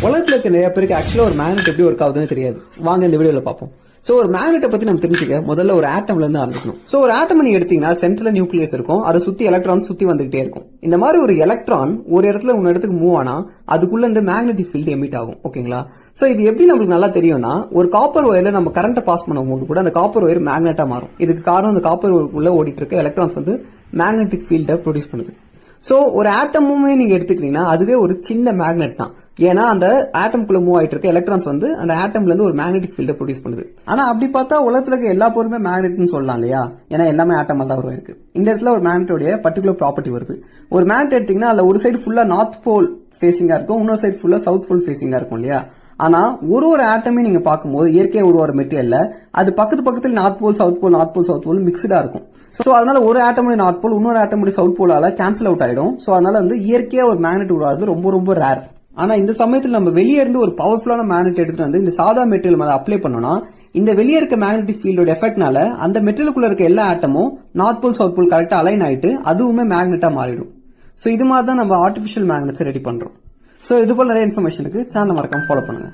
உலகத்துல இருக்க நிறைய பேருக்கு ஆக்சுவலா ஒரு மேக்னெட் எப்படி ஒர்க் ஆகுதுன்னு தெரியாது. வாங்க இந்த வீடியோல பார்ப்போம். சோ ஒரு மேக்னெட்டை பத்தி நம்ம தெரிஞ்சுக்க முதல்ல ஒரு ஆட்டம்ல இருந்து ஆரம்பிக்கணும். சோ ஒரு ஆட்டம் நீங்க எடுத்தீங்கன்னா சென்டர்ல நியூக்ளியஸ் இருக்கும், அதை சுத்தி எலக்ட்ரான் சுத்தி வந்துகிட்டே இருக்கும். இந்த மாதிரி ஒரு எலக்ட்ரான் ஒரு இடத்துல ஒரு இடத்துக்கு மூவ் ஆனா அதுக்குள்ள இருந்து மேக்னெட்டிக் ஃபீல்டு எமிட் ஆகும். ஓகேங்களா? சோ இது எப்படி நம்மளுக்கு நல்லா தெரியும்னா, ஒரு காப்பர் ஒயர்ல நம்ம கரண்ட்டை பாஸ் பண்ணும்போது கூட அந்த காப்பர் ஒயர் மேக்னெட்டா மாறும். இதுக்கு காரணம் அந்த காப்பர் உள்ள ஓடிட்டு இருக்க எலக்ட்ரான்ஸ் வந்து மேக்னெட்டிக் ஃபீல்டை ப்ரொடியூஸ் பண்ணுது. சோ ஒரு ஆட்டமுமே நீங்க எடுத்துக்கிட்டீங்கன்னா அதுவே ஒரு சின்ன மேக்னெட் தான். ஏன்னா அந்த ஆட்டம்குள்ள மூவ் ஆயிட்டு இருக்க எலக்ட்ரான்ஸ் வந்து அந்த ஆட்டம்ல இருந்து ஒரு மேக்னெட்டிக் ஃபீல்டை ப்ரொடியூஸ் பண்ணுது. ஆனா அப்படி பார்த்தா உலகத்துல இருக்க எல்லா பொருளுமே மேக்னெட்னு சொல்லலாம் இல்லையா? ஏன்னா எல்லாமே ஆட்டமா தான் இருக்கு. இந்த இடத்துல ஒரு மேக்னெட்டோட பர்டிகுலர் ப்ராப்பர்ட்டி வருது. ஒரு மேக்னெட் எடுத்தீங்கன்னா அதுல ஒரு சைடு ஃபுல்லா நார்த் போல் ஃபேசிங்கா இருக்கும், இன்னொரு சைடு ஃபுல்லா சவுத் போல் ஃபேசிங்கா இருக்கும் இல்லையா? ஆனா ஒரு ஆட்டமே நீங்க பார்க்கும்போது இயற்கையா ஒரு மெட்டீரியல்ல அது பக்கத்துல north pole south pole north pole south pole மிக்ஸ்டா இருக்கும். சோ அதனால ஒரு ஆட்டமுடைய நார்த் போல் இன்னொரு ஆட்டமுடைய சவுத் போலால கேன்சல் அவுட் ஆயிடும். சோ அதனால வந்து இயற்கையா ஒரு மேக்னெட் உருவாது ரொம்ப ரொம்ப ரேர். ஆனா இந்த சமயத்தில் நம்ம வெளியே இருந்து ஒரு பவர்ஃபுல்லான மேக்னெட் எடுத்துட்டு வந்து இந்த சாதா மெட்டீரியல் மேல அப்ளை பண்ணோம்னா இந்த வெளியே இருக்க மேக்னெட்டிக் ஃபீல்டோட எஃபெக்ட்னால அந்த மெட்டீரியலுக்குள்ள இருக்க எல்லா ஆட்டமும் நார்த் போல் சவுத் போல் கரெக்டா அலைன் ஆயிட்டு அதுவுமே மேக்னெட்டா மாறிடும். சோ இது மாதிரி தான் நம்ம ஆர்டிபிஷியல் மேக்னெட்ஸ் ரெடி பண்றோம். சோ இது போல நிறைய இன்ஃபர்மேஷனுக்கு சேனல் மறக்காம ஃபாலோ பண்ணுங்க.